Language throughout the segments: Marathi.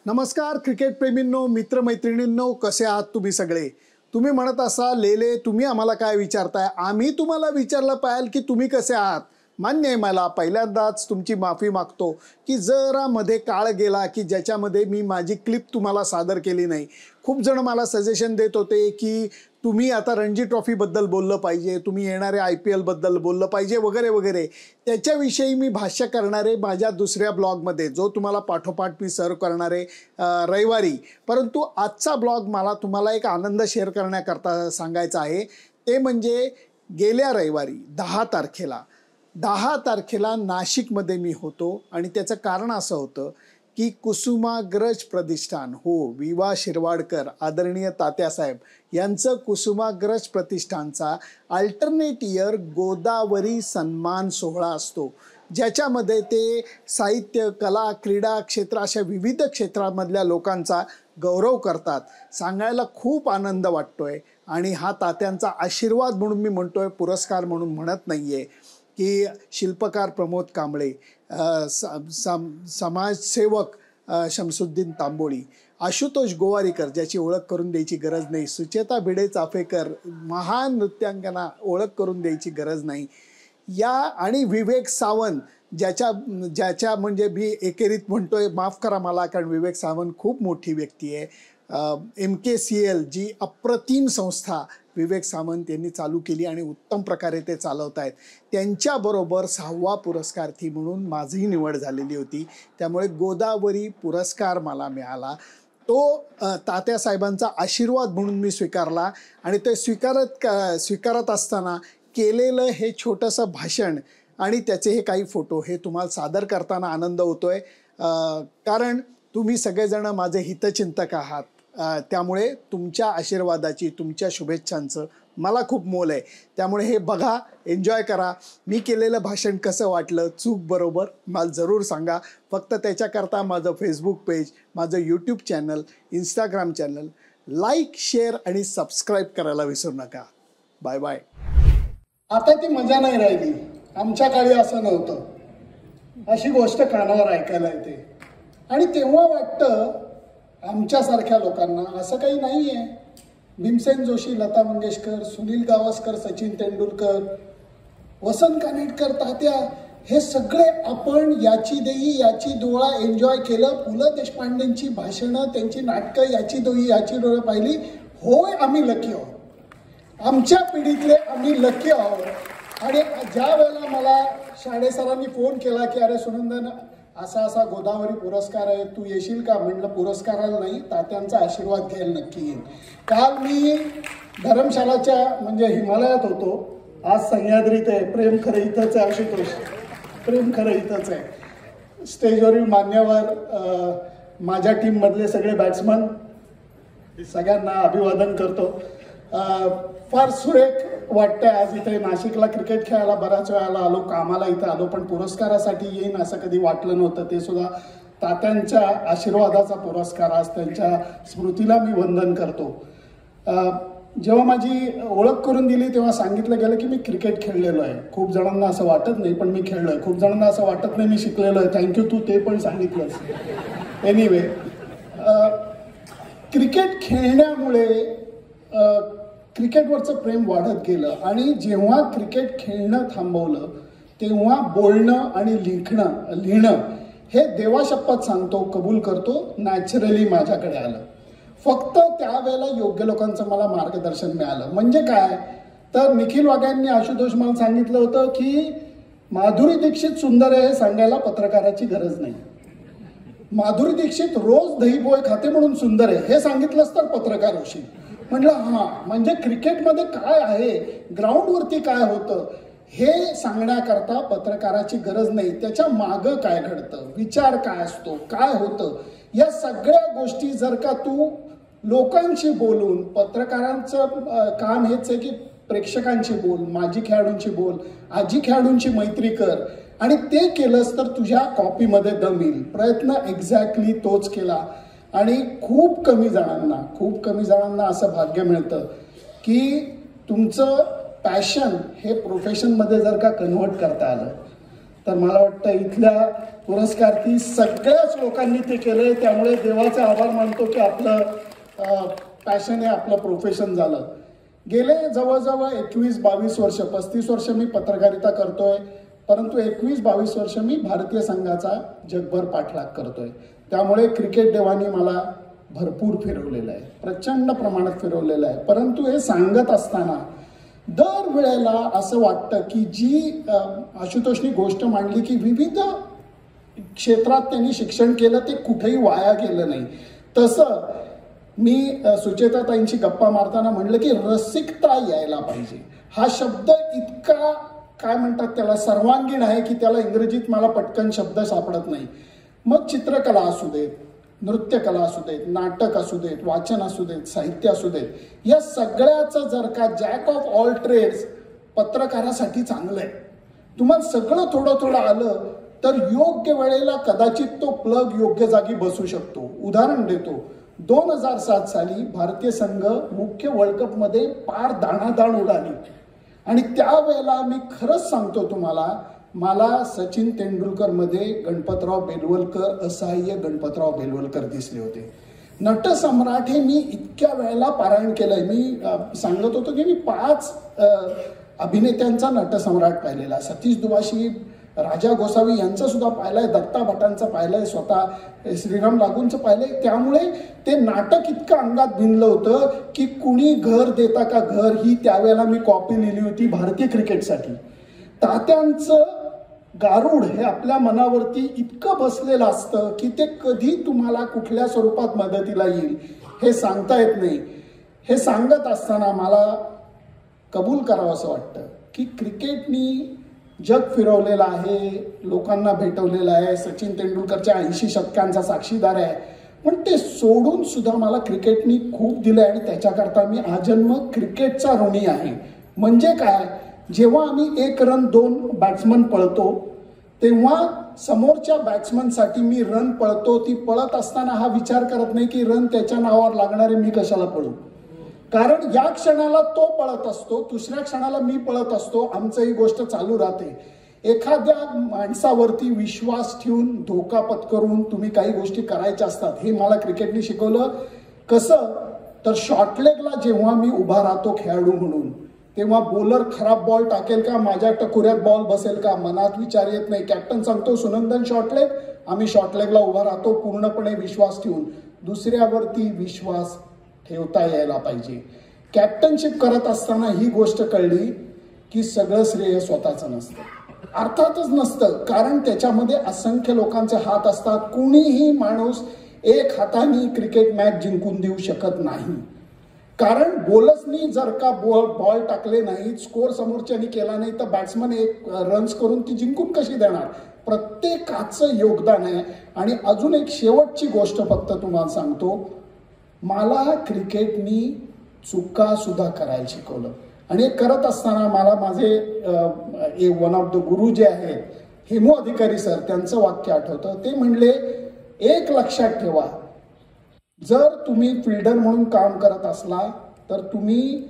नमस्कार क्रिकेट प्रेमींनो, मित्रमैत्रिणींनो, कसे आहात तुम्ही सगळे? तुम्ही म्हणत असाल लेले तुम्ही आम्हाला काय विचारताय? आम्ही तुम्हाला विचारलं पाहिजे की तुम्ही कसे आहात. मान्य आहे मला, पहिल्यांदाच तुमची माफी मागतो की जरा मध्ये काळ गेला की ज्याच्यामध्ये मी माझी क्लिप तुम्हाला सादर केली नाही. खूप जण मला सजेशन देत होते की तुम्ही आता रणजी ट्रॉफीबद्दल बोललं पाहिजे, तुम्ही येणाऱ्या IPL बद्दल बोललं पाहिजे वगैरे वगैरे. त्याच्याविषयी मी भाष्य करणारे माझ्या दुसऱ्या ब्लॉगमध्ये, जो तुम्हाला पाठोपाठ मी सर्व करणारे रविवारी. परंतु आजचा ब्लॉग मला तुम्हाला एक आनंद शेअर करण्याकरता सांगायचा आहे. ते म्हणजे गेल्या रविवारी 10 तारखेला नाशिकमध्ये मी होतो आणि त्याचं कारण असं होतं की कुसुमाग्रज प्रतिष्ठान, हो, विवा शिरवाडकर आदरणीय तात्यासाहेब यांचं कुसुमाग्रज प्रतिष्ठानचा अल्टरनेट इयर गोदावरी सन्मान सोहळा असतो, ज्याच्यामध्ये ते साहित्य, कला, क्रीडा क्षेत्र अशा विविध क्षेत्रामधल्या लोकांचा गौरव करतात. सांगायला खूप आनंद वाटतोय आणि हा तात्यांचा आशीर्वाद म्हणून मी म्हणतोय, पुरस्कार म्हणून म्हणत नाहीये. की शिल्पकार प्रमोद कांबळे, समाजसेवक शमसुद्दीन तांबोळी, आशुतोष गोवारीकर ज्याची ओळख करून द्यायची गरज नाही, सुचेता भिडे चाफेकर महान नृत्यांगना ओळख करून द्यायची गरज नाही, या आणि विवेक सावंत ज्याच्या म्हणजे मी एकेरीत म्हणतोय, माफ करा मला, कारण विवेक सावंत खूप मोठी व्यक्ती आहे. MKCL जी अप्रतिम संस्था विवेक सावंत यांनी चालू केली आणि उत्तम प्रकारे ते चालवत आहेत, त्यांच्याबरोबर 6वा पुरस्कार्थी म्हणून माझीही निवड झालेली होती. त्यामुळे गोदावरी पुरस्कार मला मिळाला. तो तात्यासाहेबांचा आशीर्वाद म्हणून मी स्वीकारला आणि ते स्वीकारत असताना केलेलं हे छोटंसं भाषण आणि त्याचे हे काही फोटो हे तुम्हाला सादर करताना आनंद होतोय. कारण तुम्ही सगळेजण माझे हितचिंतक आहात. त्यामुळे तुमच्या आशीर्वादाची, तुमच्या शुभेच्छांचं मला खूप मोल आहे. त्यामुळे हे बघा, एन्जॉय करा. मी केलेलं भाषण कसं वाटलं, चूक बरोबर मला जरूर सांगा. फक्त त्याच्याकरता माझं फेसबुक पेज, माझं YouTube channel, Instagram channel like, share आणि सबस्क्राईब करायला विसरू नका. Bye bye. आता ती मजा नाही राहिली. आमच्या काळी असं नव्हतं. अशी गोष्ट कानावर ऐकायला येते आणि तेव्हा वाटतं आमच्यासारख्या लोकांना असं काही नाही आहे. भीमसेन जोशी, लता मंगेशकर, सुनील गावस्कर, सचिन तेंडुलकर, वसंत कानेटकर, तात्या, हे सगळे आपण याची देई याची डोळा एन्जॉय केलं. पु ल देशपांडेंची भाषणं, त्यांची नाटकं, याची दोही याची डोळा पाहिली. होय, आम्ही लकी आहोत. आमच्या पिढीतले आम्ही लकी आहोत. आणि ज्या वेळेला मला शाळेसरांनी फोन केला की अरे सुनंदन, असा असा गोदावरी पुरस्कार आहे, तू येशील का? म्हटलं पुरस्काराला नाही, तात्यांचा आशीर्वाद घ्यायला नक्की येईल. काल मी धर्मशालाच्या म्हणजे हिमालयात होतो. आज सह्याद्रीत आहे. प्रेम खरं इथंच आहे. आशुतोष, प्रेम खरं इथंच आहे. स्टेजवरील मान्यवर, माझ्या टीममधले सगळे बॅट्समन, सगळ्यांना अभिवादन करतो. फार सुरेख वाटतंय आज इथे नाशिकला क्रिकेट खेळायला. बऱ्याच वेळाला आलो, कामाला इथं आलो, पण पुरस्कारासाठी येईन असं कधी वाटलं नव्हतं. ते सुद्धा तात्यांच्या आशीर्वादाचा पुरस्कार. आज त्यांच्या स्मृतीला मी वंदन करतो. जेव्हा माझी ओळख करून दिली तेव्हा सांगितलं गेलं की मी क्रिकेट खेळलेलो आहे. खूप जणांना असं वाटत नाही, पण मी खेळलो आहे. खूप जणांना असं वाटत नाही मी शिकलेलो आहे. थँक्यू, तू ते पण सांगितलंस. एनिवे, क्रिकेट खेळण्यामुळे क्रिकेटवरचं प्रेम वाढत गेलं आणि जेव्हा क्रिकेट खेळणं थांबवलं तेव्हा बोलणं आणि लिहिणं हे देवाशपथ सांगतो, कबूल करतो, नॅचरली माझ्याकडे आलं. फक्त त्यावेळेला योग्य लोकांचं मला मार्गदर्शन मिळालं. म्हणजे काय तर निखिल वाघांनी, आशुतोष, मला सांगितलं होतं की माधुरी दीक्षित सुंदर आहे हे सांगायला पत्रकाराची गरज नाही. माधुरी दीक्षित रोज दहीपोहे खाते म्हणून सुंदर आहे हे सांगितलंच तर पत्रकार होशील. म्हटलं हां, म्हणजे क्रिकेटमध्ये काय आहे, ग्राउंडवरती काय होतं हे सांगण्याकरता पत्रकाराची गरज नाही. त्याच्या मागं काय घडतं, विचार काय असतो, काय होतं, या सगळ्या गोष्टी जर का तू लोकांशी बोलून, पत्रकारांचं काम हेच आहे की प्रेक्षकांशी बोल, माजी खेळाडूंशी बोल, आजी खेळाडूंची मैत्री कर आणि ते केलंस तर तुझ्या कॉपीमध्ये दम येईल. प्रयत्न एक्झॅक्टली तोच केला आणि खूप कमी जणांना असं भाग्य मिळतं की तुमचं पॅशन हे प्रोफेशनमध्ये जर का कन्व्हर्ट करता आलं तर मला वाटतं इथल्या पुरस्कारार्थी सगळ्याच लोकांनी ते केलंय. त्यामुळे देवाचे आभार मानतो की आपलं पॅशन आहे, आपलं प्रोफेशन झालं. गेले जवळजवळ 21-22 वर्ष, 35 वर्ष मी पत्रकारिता करतोय, परंतु 21-22 वर्ष मी भारतीय संघाचा जगभर पाठलाग करतोय. त्यामुळे क्रिकेट देवानी मला भरपूर फिरवलेलं आहे, प्रचंड प्रमाणात फिरवलेलं आहे. परंतु हे सांगत असताना दर वेळेला असं वाटतं की जी आशुतोषनी गोष्ट मांडली की विविध क्षेत्रात त्यांनी शिक्षण केलं, ते कुठेही वाया गेलं नाही. तसं मी सुचेताताईंशी गप्पा मारताना म्हणलं की रसिकता यायला पाहिजे. हा शब्द इतका काय म्हणतात त्याला सर्वांगीण आहे की त्याला इंग्रजीत मला पटकन शब्द सापडत नाही. मग चित्रकला असू देत, नृत्यकला असू देत, नाटक असू देत, वाचन असू देत, साहित्य असू देत, या सगळ्याचं जर का जॅक ऑफ ऑल ट्रेड्स पत्रकारासाठी चांगलं आहे. तुम्हाला सगळं थोडं थोडं आलं तर योग्य वेळेला कदाचित तो प्लग योग्य जागी बसू शकतो. उदाहरण देतो, 2007 साली भारतीय संघ मुख्य वर्ल्ड कपमध्ये पार दाणादाण उडाली आणि त्यावेळेला मी खरंच सांगतो तुम्हाला, मला सचिन तेंडुलकर मध्ये गणपतराव बेलवलकर, असहाय्य गणपतराव बेलवलकर दिसले होते. नटसम्राट हे मी इतक्या वेळेला पारायण केलंय. मी सांगत होतो की मी 5 अभिनेत्यांचा नटसम्राट पाहिलेला, सतीश दुवाशी, राजा गोसावी यांचं सुद्धा पाहिलंय, दत्ता भटांचं पाहिलंय, स्वतः श्रीराम लागूंचं पाहिलंय. त्यामुळे ते नाटक इतकं अंगात भिनलं होतं की कुणी घर देता का घर ही त्यावेळेला मी कॉपी लिहिली होती भारतीय क्रिकेटसाठी. तात्यांचं गारुड हे आपल्या मनावरती इतकं बसलेलं असतं की ते कधी तुम्हाला कुठल्या स्वरूपात मदतीला येईल हे सांगता येत नाही. हे सांगत असताना मला कबूल करावं असं वाटतं की क्रिकेटनी जग फिरवलेलं आहे, लोकांना भेटवलेलं आहे, सचिन तेंडुलकरच्या 80 शतकांचा साक्षीदार आहे. पण ते सोडून सुद्धा मला क्रिकेटनी खूप दिलं आणि त्याच्याकरता मी आजन्म क्रिकेटचा ऋणी आहे. म्हणजे काय, जेव्हा आम्ही 1 रन 2 बॅट्समन पळतो तेव्हा समोरच्या बॅट्समनसाठी मी रन पळतो. ती पळत असताना हा विचार करत नाही की रन त्याच्या नावावर लागणारे मी कशाला पळू, कारण या क्षणाला तो पळत असतो, दुसऱ्या क्षणाला मी पळत असतो, आमचं ही गोष्ट चालू राहते. एखाद्या माणसावरती विश्वास ठेवून धोका पत्करून तुम्ही काही गोष्टी करायच्या असतात. हे मला क्रिकेटने शिकवलं. कसं तर शॉर्टलेगला जेव्हा मी उभा राहतो खेळाडू म्हणून, तेव्हा बॉलर खराब बॉल टाकेल का, माझ्या टकुऱ्यात बॉल बसेल का, मनात विचार येत नाही. कॅप्टन सांगतो सुनंदन शॉर्टलेग, आम्ही शॉर्टलेगला उभा राहतो पूर्णपणे विश्वास ठेवून. दुसऱ्यावरती विश्वास ठेवता यायला पाहिजे. कॅप्टनशिप करत असताना ही गोष्ट कळली की सगळं श्रेय स्वतःचं नसतं, अर्थातच नसतं, कारण त्याच्यामध्ये असंख्य लोकांचे हात असतात. कुणीही माणूस एक हाताने क्रिकेट मॅच जिंकून देऊ शकत नाही, कारण बॉलर्सनी जर का बॉल टाकले नाही, स्कोर समोरच्यानी केला नाही तर बॅट्समन 1 रन्स करून ती जिंकून कशी देणार. प्रत्येकाचं योगदान आहे. आणि अजून एक शेवटची गोष्ट फक्त तुम्हाला सांगतो, मला क्रिकेटनी चुका सुद्धा करायला शिकवलं. आणि हे करत असताना मला माझे वन ऑफ द गुरु जे आहेत हेमू अधिकारी सर, त्यांचं वाक्य आठवतं. ते म्हणले, एक लक्षात ठेवा, जर तुम्ही फिल्डर म्हणून काम करत असला तर तुम्ही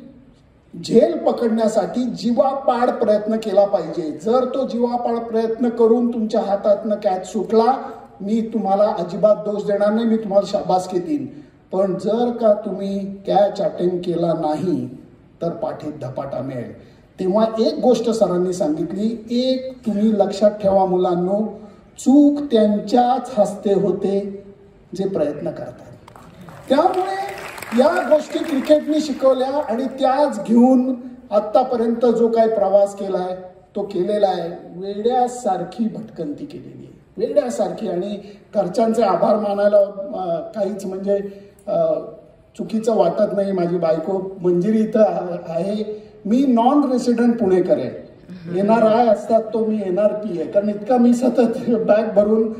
झेल पकडण्यासाठी जीवापाड प्रयत्न केला पाहिजे. जर तो जीवापाड प्रयत्न करून तुमच्या हातातनं कॅच सुटला, मी तुम्हाला अजिबात दोष देणार नाही, मी तुम्हाला शाबासकी देईन. पण जर का तुम्ही कॅच अटेम्प्ट केला नाही तर पाठीत धपाटा मिळेल. तेव्हा एक गोष्ट सरांनी सांगितली, एक तुम्ही लक्षात ठेवा मुलांनो, चूक त्यांच्याच हस्ते होते जे प्रयत्न करतात. त्यामुळे या गोष्टी क्रिकेटने शिकवल्या आणि त्याच घेऊन आत्तापर्यंत जो काही प्रवास केलाय तो केलेला आहे. वेड्यासारखी भटकंती केलेली आहे, वेड्यासारखी. आणि घरच्यांचे आभार मानायला काहीच म्हणजे चुकीचं वाटत नाही. माझी बायको मंजिरी इथं आहे, मी नॉन रेसिडेंट पुणेकर आहे. NRI असतात तो मी NRP आहे, कारण इतका मी सतत बॅग भरून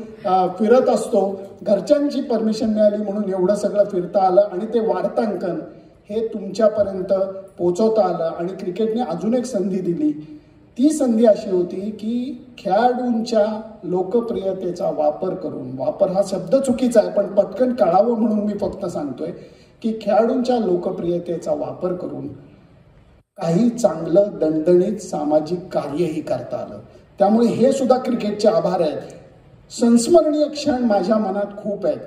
फिरत असतो. घरच्यांची परमिशन मिळाली म्हणून एवढं सगळं फिरता आलं आणि ते वार्तांकन हे तुमच्यापर्यंत पोचवता आलं. आणि क्रिकेटने अजून एक संधी दिली. ती संधी अशी होती की खेळाडूंच्या लोकप्रियतेचा वापर करून, वापर हा शब्द चुकीचा आहे पण पटकन कळावं म्हणून मी फक्त सांगतोय की खेळाडूंच्या लोकप्रियतेचा वापर करून काही चांगलं दणदणीत सामाजिक कार्यही करता आलं. त्यामुळे हे सुद्धा क्रिकेटचे आभार आहेत. संस्मरणीय क्षण माझ्या मनात खूप आहेत.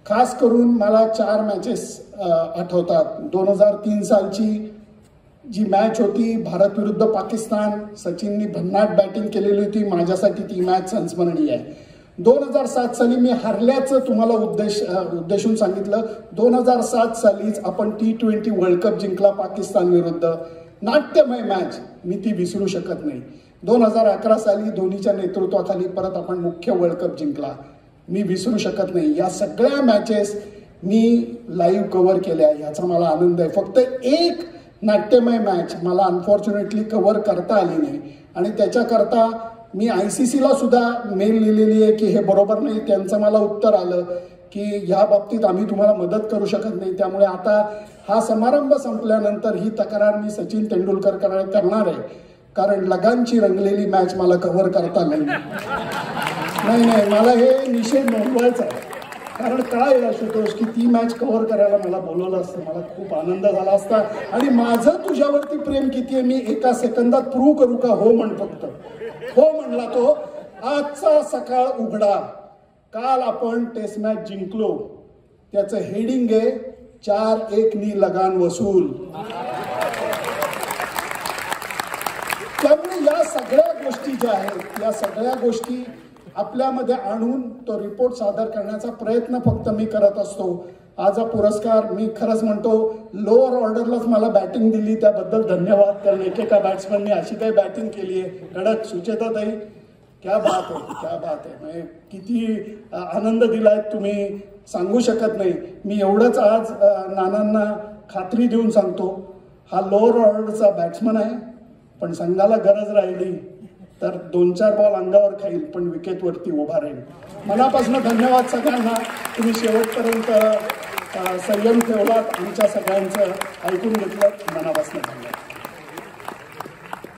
खास करून मला 4 मॅचेस आठवतात. 2003 सालची जी मॅच होती भारत विरुद्ध पाकिस्तान, सचिननी भन्नाट बॅटिंग केलेली होती, माझ्यासाठी ती मॅच संस्मरणीय आहे. 2007 साली मी हरल्याचं तुम्हाला उद्देशून सांगितलं. 2007 सालीच आपण T20 वर्ल्ड कप जिंकला पाकिस्तान विरुद्ध. नाट्यमय मॅच, मी ती विसरू शकत नाही. 2011 साली धोनीच्या नेतृत्वाखाली परत आपण मुख्य वर्ल्ड कप जिंकला, मी विसरू शकत नाही. या सगळ्या मॅचेस मी लाईव्ह कव्हर केल्या, याचा मला आनंद आहे. फक्त एक नाट्यमय मॅच मला अनफॉर्च्युनेटली कव्हर करता आली नाही आणि त्याच्याकरता मी ICC ला सुद्धा मेल लिहिलेली आहे की हे बरोबर नाही. त्यांचं मला उत्तर आलं की या बाबतीत आम्ही तुम्हाला मदत करू शकत नाही. त्यामुळे आता हा समारंभ संपल्यानंतर ही तक्रार मी सचिन तेंडुलकर करणार आहे, कारण लगानची रंगलेली मॅच मला कव्हर करता नाही. मला हे निषेध नोंदवायचा आहे. कारण काय आशुतोष की ती मॅच कव्हर करायला मला बोलवलं असतं, मला खूप आनंद झाला असता. आणि माझं तुझ्यावरती प्रेम किती आहे मी एका सेकंदात प्रूव्ह करू का? हो म्हण फक्त. हो म्हणला तो. आजचा सकाळ उघडा, काल आपण टेस्ट मॅच जिंकलो, त्याचं हेडिंग आहे 4-1 नी लगान वसूल. त्यामुळे या सगळ्या गोष्टी ज्या आहेत, या सगळ्या गोष्टी आपल्यामध्ये आणून तो रिपोर्ट सादर करण्याचा प्रयत्न फक्त मी करत असतो. आज हा पुरस्कार मी खरंच म्हणतो, लोअर ऑर्डरलाच मला बॅटिंग दिली त्याबद्दल धन्यवाद. कारण एकेका बॅट्समनने अशी काही बॅटिंग केली आहे कडक. सुचेताताई, क्या बात आहे, क्या बात आहे. म्हणजे किती आनंद दिलाय तुम्ही सांगू शकत नाही. मी एवढंच आज नानांना खात्री देऊन सांगतो, हा लोअर ऑर्डरचा बॅट्समन आहे, पण संघाला गरज राहिली तर 2-4 बॉल अंगावर खाईल, पण विकेटवरती उभा राहील. मनापासून धन्यवाद सगळ्यांना. तुम्ही शेवटपर्यंत संयम ठेवलात, आमच्या सगळ्यांचं ऐकून घेतलं. मनापासून धन्यवाद.